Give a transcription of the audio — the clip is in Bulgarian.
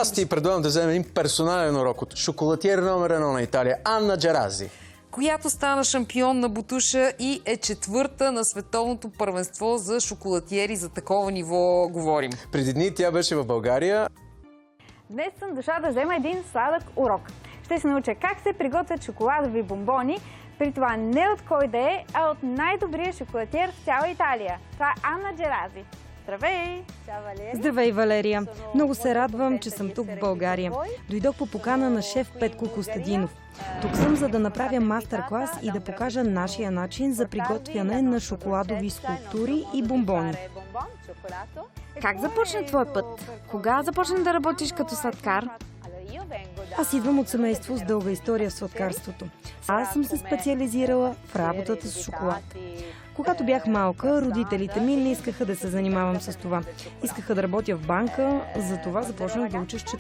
Аз ти предлагам да вземем един персонален урок от шоколатиер номер 1 на Италия, Анна Джерази, която стана шампион на бутуша и е четвърта на световното първенство за шоколатиери. За такова ниво говорим. Преди дни тя беше в България. Днес съм дошла да взема един сладък урок. Ще се науча как се приготвят шоколадови бомбони, при това не от кой да е, а от най-добрия шоколатиер в цяла Италия. Това е Анна Джерази. Здравей! Здравей, Валерия! Много се радвам, че съм тук в България. Дойдох по покана на шеф Петко Костадинов. Тук съм, за да направя мастер-клас и да покажа нашия начин за приготвяне на шоколадови скулптури и бомбони. Как започна твой път? Кога започна да работиш като сладкар? Аз идвам от семейство с дълга история в сладкарството. Аз съм се специализирала в работата с шоколад. Когато бях малка, родителите ми не искаха да се занимавам с това. Искаха да работя в банка, затова започнах да уча